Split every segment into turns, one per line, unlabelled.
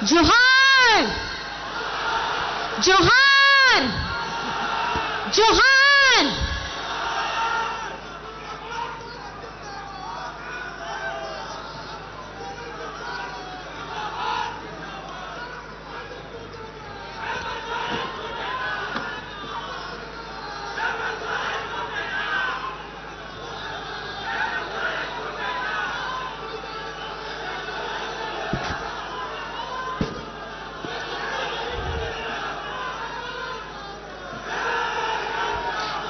जोहार जोहार जोहार।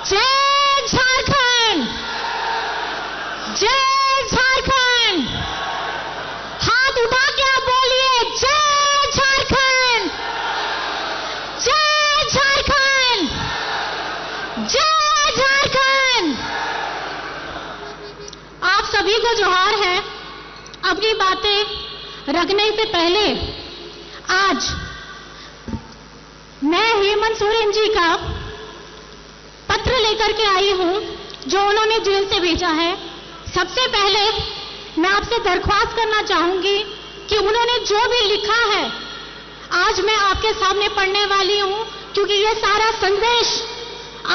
जय झारखंड, जय झारखंड। हाथ उठा के आप बोलिए जय झारखंड, जय झारखंड, जय झारखंड। आप सभी को जोहार है। अपनी बातें रखने से पहले आज मैं हेमंत सोरेन जी का पत्र लेकर के आई हूं जो उन्होंने जेल से भेजा है। सबसे पहले मैं आपसे दरख्वास्त करना चाहूंगी कि उन्होंने जो भी लिखा है आज मैं आपके सामने पढ़ने वाली हूं, क्योंकि यह सारा संदेश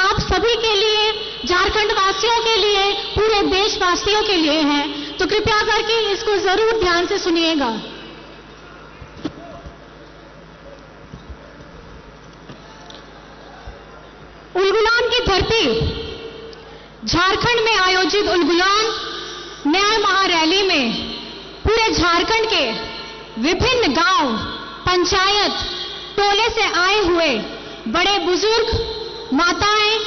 आप सभी के लिए, झारखंड वासियों के लिए, पूरे देशवासियों के लिए है। तो कृपया करके इसको जरूर ध्यान से सुनिएगा। उलगुलान की धरती झारखंड में आयोजित उलगुलान न्याय महारैली में पूरे झारखंड के विभिन्न गांव, पंचायत, टोले से आए हुए बड़े बुजुर्ग, माताएं,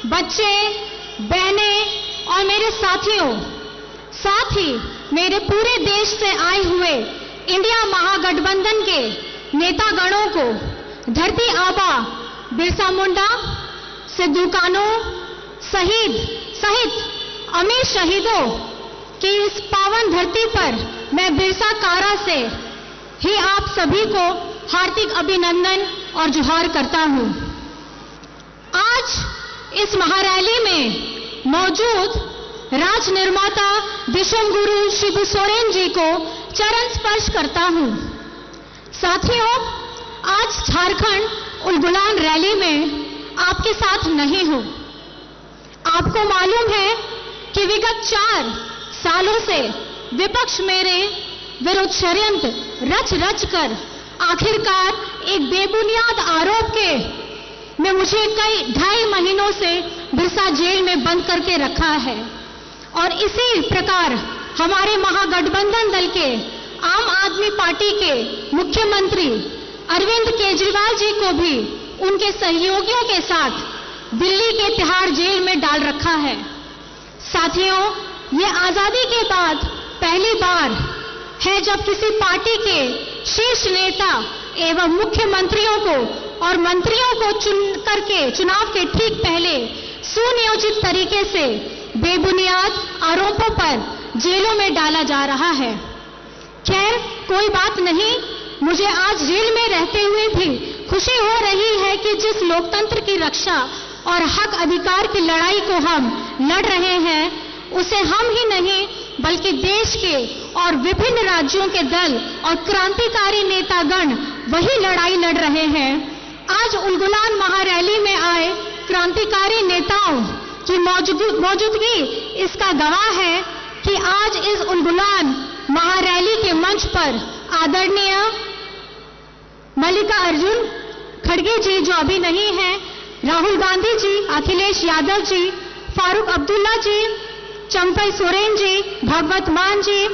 बच्चे, बहनें और मेरे साथियों, साथ ही मेरे पूरे देश से आए हुए इंडिया महागठबंधन के नेतागणों को धरती आबा बिरसा मुंडा, सिद्धू कान्हू सहित अमीर शहीदों की इस पावन धरती पर मैं बिरसा कारा से ही आप सभी को हार्दिक अभिनंदन और जोहार करता हूं। आज इस महारैली में मौजूद राज निर्माता दिशम गुरु शिबू सोरेन जी को चरण स्पर्श करता हूं। साथियों, आज झारखंड उलगुलान रैली में आपके साथ नहीं हूं। आपको मालूम है कि विगत 4 सालों से विपक्ष मेरे विरुद्ध षड्यंत्र रच कर आखिरकार एक बेबुनियाद आरोप के में मुझे कई 2.5 महीनों से बिरसा जेल में बंद करके रखा है। और इसी प्रकार हमारे महागठबंधन दल के आम आदमी पार्टी के मुख्यमंत्री अरविंद केजरीवाल जी को भी उनके सहयोगियों के साथ दिल्ली के तिहाड़ जेल में डाल रखा है। साथियों, ये आजादी के बाद पहली बार है जब किसी पार्टी के शीर्ष नेता एवं मुख्यमंत्रियों को और मंत्रियों को चुन करके चुनाव के ठीक पहले सुनियोजित तरीके से बेबुनियाद आरोपों पर जेलों में डाला जा रहा है। खैर, कोई बात नहीं, मुझे आज जेल में रहते हुए भी खुशी हो रही है कि जिस लोकतंत्र की रक्षा और हक अधिकार की लड़ाई को हम लड़ रहे हैं, उसे हम ही नहीं बल्कि देश के और विभिन्न राज्यों के दल और क्रांतिकारी नेतागण वही लड़ाई लड़ रहे हैं। आज उलगुलान महारैली में आए क्रांतिकारी नेताओं की मौजूदगी इसका गवाह है कि आज इस उलगुलान महारैली के मंच पर आदरणीय मल्लिकार्जुन खड़गे जी, जो अभी नहीं है, राहुल गांधी जी, अखिलेश यादव जी, फारूक अब्दुल्ला जी, चंपई सोरेन जी, भगवत मान जी,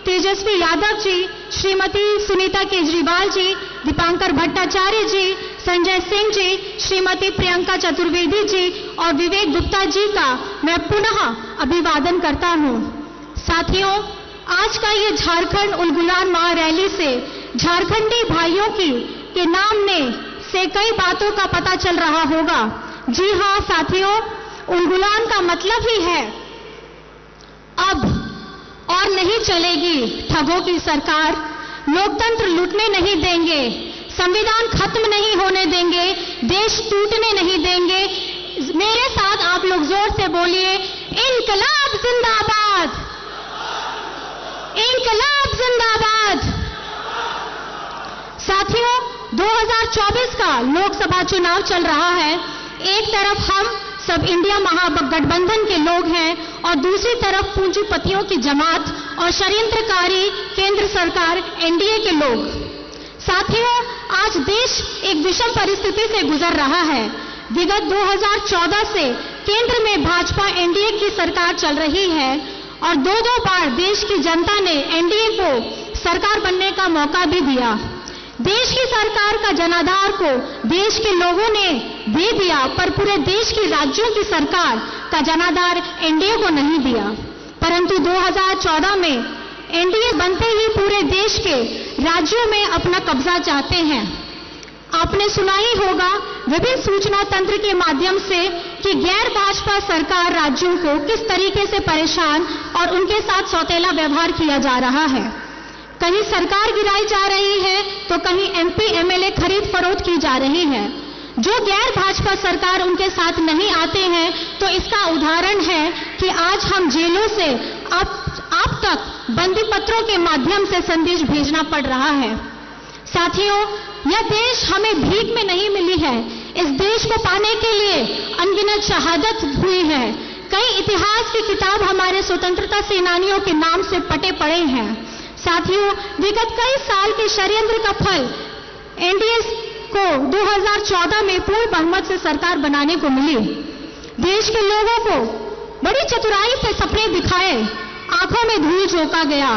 तेजस्वी यादव जी, श्रीमती सुनीता केजरीवाल जी, दीपांकर भट्टाचार्य जी, संजय सिंह जी, श्रीमती प्रियंका चतुर्वेदी जी और विवेक गुप्ता जी का मैं पुनः अभिवादन करता हूं। साथियों, आज का ये झारखंड उलगुलान महारैली से झारखंडी भाइयों के नाम से कई बातों का पता चल रहा होगा। जी हां साथियों, उलगुलान का मतलब ही है अब और नहीं चलेगी ठगों की सरकार, लोकतंत्र लूटने नहीं देंगे, संविधान खत्म नहीं होने देंगे, देश टूटने नहीं देंगे। मेरे साथ आप लोग जोर से बोलिए, इनकलाब जिंदाबाद, इनकलाब जिंदाबाद। 2024 का लोकसभा चुनाव चल रहा है। एक तरफ हम सब इंडिया महागठबंधन के लोग हैं और दूसरी तरफ पूंजीपतियों की जमात और षड्यंत्रकारी केंद्र सरकार एनडीए के लोग। साथियों, आज देश एक विषम परिस्थिति से गुजर रहा है। विगत 2014 से केंद्र में भाजपा एनडीए की सरकार चल रही है और दो बार देश की जनता ने एनडीए को सरकार बनने का मौका भी दिया। देश की सरकार का जनाधार को देश के लोगों ने दे दिया, पर पूरे देश की राज्यों की सरकार का जनाधार एनडीए को नहीं दिया। परंतु 2014 में एनडीए बनते ही पूरे देश के राज्यों में अपना कब्जा चाहते हैं। आपने सुना ही होगा विभिन्न सूचना तंत्र के माध्यम से कि गैर भाजपा सरकार राज्यों को किस तरीके से परेशान और उनके साथ सौतेला व्यवहार किया जा रहा है। कहीं सरकार गिराई जा रही है तो कहीं एमपी एमएलए खरीद फरोख्त की जा रही है। जो गैर भाजपा सरकार उनके साथ नहीं आते हैं तो इसका उदाहरण है कि आज हम जेलों से आप तक बंदी पत्रों के माध्यम से संदेश भेजना पड़ रहा है। साथियों, यह देश हमें भीख में नहीं मिली है। इस देश को पाने के लिए अनगिनत शहादत हुई है। कई इतिहास की किताब हमारे स्वतंत्रता सेनानियों के नाम से पटे पड़े हैं। साथियों, विगत कई साल के षड्यंत्र का फल एनडीए को 2014 में पूर्ण बहुमत से सरकार बनाने को मिली। देश के लोगों को बड़ी चतुराई से सपने दिखाए, आंखों में धूल झोंका गया,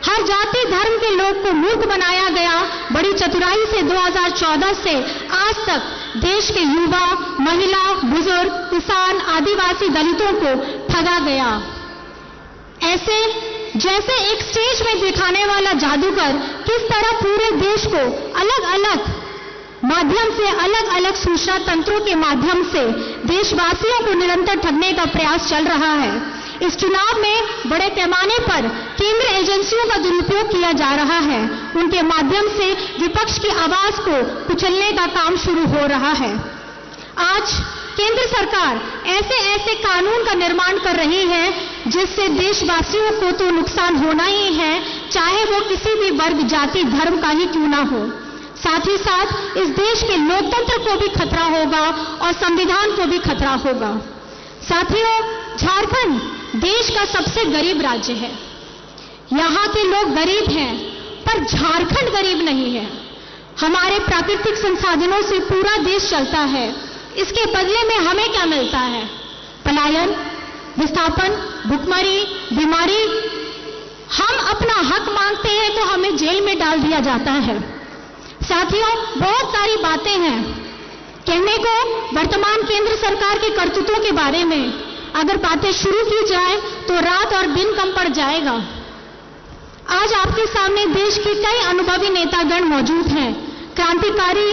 हर जाति धर्म के लोग को मूर्ख बनाया गया। बड़ी चतुराई से 2014 से आज तक देश के युवा, महिला, बुजुर्ग, किसान, आदिवासी, दलितों को ठगा गया। ऐसे जैसे एक स्टेज में दिखाने वाला जादूगर किस तरह पूरे देश को अलग अलग माध्यम से, अलग अलग सूचना तंत्रों के माध्यम से देशवासियों को निरंतर ठगने का प्रयास चल रहा है। इस चुनाव में बड़े पैमाने पर केंद्र एजेंसियों का दुरुपयोग किया जा रहा है। उनके माध्यम से विपक्ष की आवाज को कुचलने का काम शुरू हो रहा है। आज केंद्र सरकार ऐसे ऐसे कानून का निर्माण कर रही है जिससे देशवासियों को तो नुकसान होना ही है, चाहे वो किसी भी वर्ग, जाति, धर्म का ही क्यों ना हो। साथ ही साथ इस देश के लोकतंत्र को भी खतरा होगा और संविधान को भी खतरा होगा। साथियों, झारखंड देश का सबसे गरीब राज्य है। यहाँ के लोग गरीब हैं, पर झारखंड गरीब नहीं है। हमारे प्राकृतिक संसाधनों से पूरा देश चलता है। इसके बदले में हमें क्या मिलता है? पलायन, विस्थापन, भुखमरी, बीमारी। हम अपना हक मांगते हैं तो हमें जेल में डाल दिया जाता है। साथियों, बहुत सारी बातें हैं कहने को वर्तमान केंद्र सरकार के करतूतों के बारे में। अगर बातें शुरू की जाए तो रात और दिन कम पड़ जाएगा। आज आपके सामने देश के कई अनुभवी नेतागण मौजूद हैं, क्रांतिकारी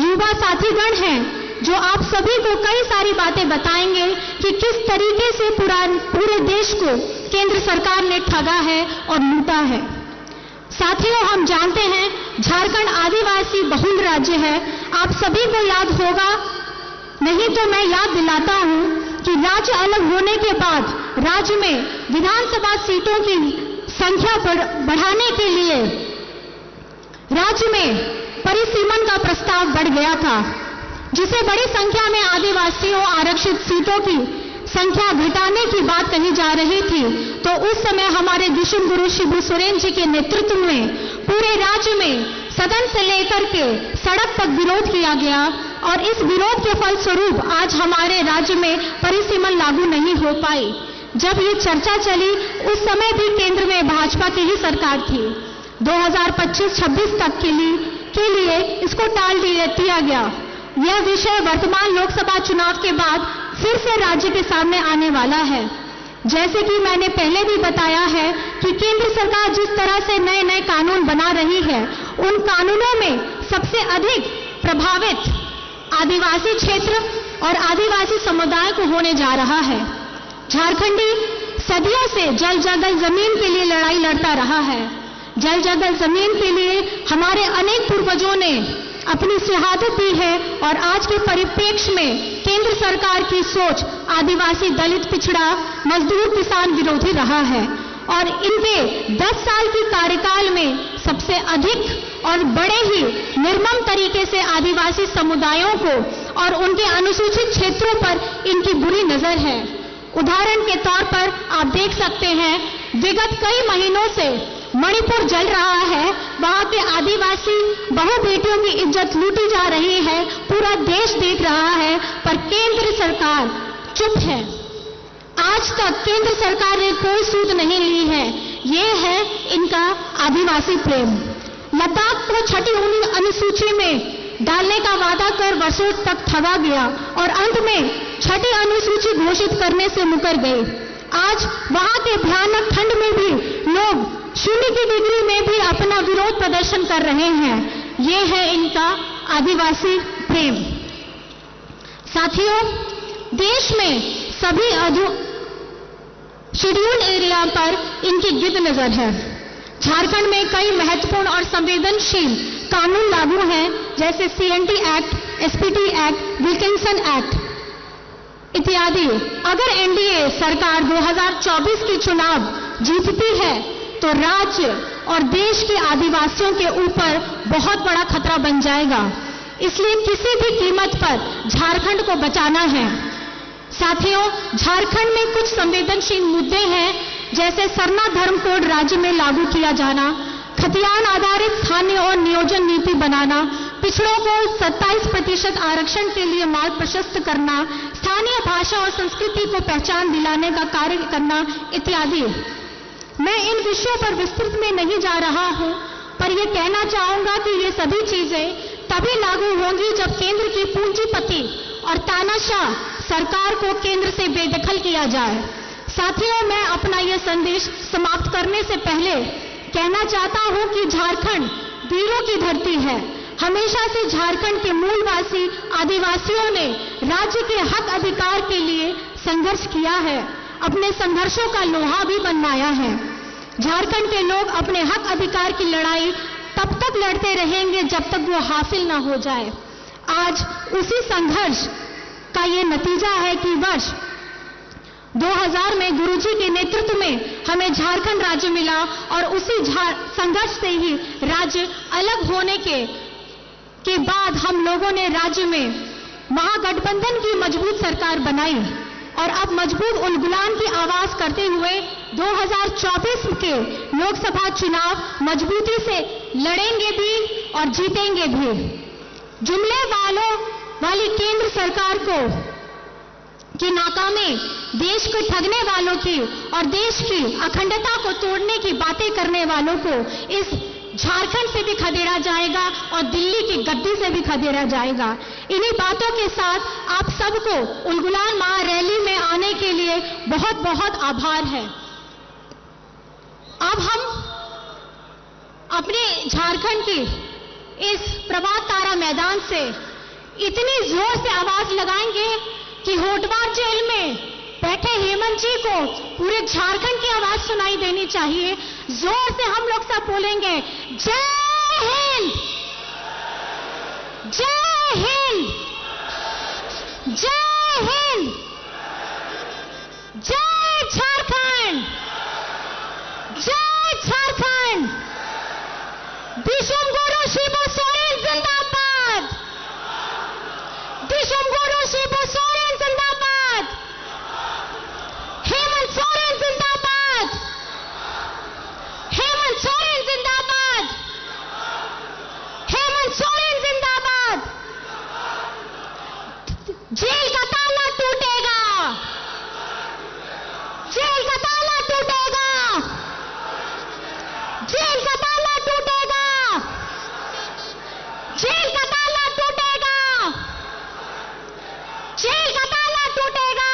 युवा साथीगण हैं जो आप सभी को कई सारी बातें बताएंगे कि किस तरीके से पूरे देश को केंद्र सरकार ने ठगा है और लूटा है। साथियों, हम जानते हैं झारखंड आदिवासी बहुल राज्य है। आप सभी को याद होगा, नहीं तो मैं याद दिलाता हूं कि राज्य अलग होने के बाद राज्य में विधानसभा सीटों की संख्या बढ़ाने के लिए राज्य में परिसीमन का प्रस्ताव बढ़ गया था, जिसे बड़ी संख्या में आदिवासियों आरक्षित सीटों की संख्या घटाने की बात कही जा रही थी। तो उस समय हमारे दिशम गुरु शिबू सोरेन जी के नेतृत्व में पूरे राज्य में सदन से लेकर के सड़क तक विरोध किया गया और इस विरोध के फलस्वरूप आज हमारे राज्य में परिसीमन लागू नहीं हो पाई। जब ये चर्चा चली उस समय भी केंद्र में भाजपा की ही सरकार थी। 2025-26 तक के लिए इसको टाल दिया गया। यह विषय वर्तमान लोकसभा चुनाव के बाद फिर से राज्य के सामने आने वाला है। जैसे कि मैंने पहले भी बताया है कि केंद्र सरकार जिस तरह से नए नए कानून बना रही है, उन कानूनों में सबसे अधिक प्रभावित आदिवासी क्षेत्र और आदिवासी समुदाय को होने जा रहा है। झारखंडी सदियों से जल जंगल जमीन के लिए लड़ाई लड़ता रहा है। जल जंगल जमीन के लिए हमारे अनेक पूर्वजों ने अपनी शहादत दी है और आज के परिप्रेक्ष्य में केंद्र सरकार की सोच आदिवासी, दलित, पिछड़ा, मजदूर, किसान विरोधी रहा है और इनके 10 साल की कार्यकाल में सबसे अधिक और बड़े ही निर्मम तरीके से आदिवासी समुदायों को और उनके अनुसूचित क्षेत्रों पर इनकी बुरी नजर है। उदाहरण के तौर पर आप देख सकते हैं, विगत कई महीनों से मणिपुर जल रहा है, वहां के आदिवासी बहु बेटियों की इज्जत लूटी जा रही है, पूरा देश देख रहा है, पर केंद्र सरकार चुप है। आज तक केंद्र सरकार ने कोई सूद नहीं ली है। ये है इनका आदिवासी प्रेम। लद्दाख को छठी अनुसूची में डालने का वादा कर वर्षों तक ठगा गया और अंत में छठी अनुसूची घोषित करने से मुकर गए। आज वहां के भयानक ठंड में भी लोग 0 की डिग्री में भी अपना विरोध प्रदर्शन कर रहे हैं। ये है इनका आदिवासी प्रेम। साथियों, देश में सभी शेड्यूल्ड एरिया पर इनकी गिद्ध नजर है। झारखंड में कई महत्वपूर्ण और संवेदनशील कानून लागू हैं, जैसे CNT act, SPT act, Wilkinson act इत्यादि। अगर NDA सरकार 2024 की चुनाव जीतती है तो राज्य और देश के आदिवासियों के ऊपर बहुत बड़ा खतरा बन जाएगा। इसलिए किसी भी कीमत पर झारखंड को बचाना है। साथियों, झारखंड में कुछ संवेदनशील मुद्दे हैं, जैसे सरना धर्म कोड राज्य में लागू किया जाना, खतियान आधारित स्थानीय और नियोजन नीति बनाना, पिछड़ों को 27% आरक्षण के लिए मार्ग प्रशस्त करना, स्थानीय भाषा और संस्कृति को पहचान दिलाने का कार्य करना इत्यादि। मैं इन विषयों पर विस्तृत में नहीं जा रहा हूं, पर यह कहना चाहूंगा कि ये सभी चीजें तभी लागू होंगी जब केंद्र की पूंजीपति और तानाशाह सरकार को केंद्र से बेदखल किया जाए। साथियों, मैं अपना यह संदेश समाप्त करने से पहले कहना चाहता हूं कि झारखंड वीरों की धरती है। हमेशा से झारखंड के मूलवासी आदिवासियों ने राज्य के हक अधिकार के लिए संघर्ष किया है, अपने संघर्षों का लोहा भी बनवाया है। झारखंड के लोग अपने हक अधिकार की लड़ाई तब तक लड़ते रहेंगे जब तक वो हासिल ना हो जाए। आज उसी संघर्ष का ये नतीजा है कि वर्ष 2000 में गुरुजी के नेतृत्व में हमें झारखंड राज्य मिला और उसी संघर्ष से ही राज्य अलग होने के बाद हम लोगों ने राज्य में महागठबंधन की मजबूत सरकार बनाई और अब मजबूत उलगुलान की आवाज करते हुए 2024 के लोकसभा चुनाव मजबूती से लड़ेंगे भी और जीतेंगे भी। जुमले वाली केंद्र सरकार की नाकामी, देश को ठगने वालों की और देश की अखंडता को तोड़ने की बातें करने वालों को इस झारखंड से भी खदेड़ा जाएगा और दिल्ली की गद्दी से भी खदेड़ा जाएगा। इन्हीं बातों के साथ आप सबको उलगुलान महारैली में आने के लिए बहुत बहुत आभार है। अब हम अपने झारखंड की इस प्रभात तारा मैदान से इतनी जोर से आवाज लगाएंगे कि होटवार जेल में बैठे हेमंत जी को पूरे झारखंड की आवाज सुनाई देनी चाहिए। जोर से हम लोग सब बोलेंगे, जय हिंद, जय हिंद, जय हिंद, जय झारखंड, जय झारखंड। विश्व गुरु शिबू सोरेन जिंदाबाद, विश्व गुरु शिबू सोरेन जिंदाबाद, हेमंत सोरेन जिंदाबाद, हेमंत सोरेन जिंदाबाद, हेमंत सोरेन जिंदाबाद। जेल का ताला टूटेगा, जेल का ताला टूटेगा, जेल का ताला टूटेगा, जेल का ताला टूटेगा, जेल का ताला टूटेगा।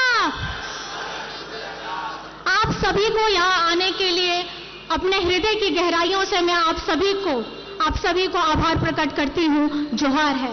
आप सभी को यहां आने के लिए अपने हृदय की गहराइयों से मैं आप सभी को आभार प्रकट करती हूं। जोहार है।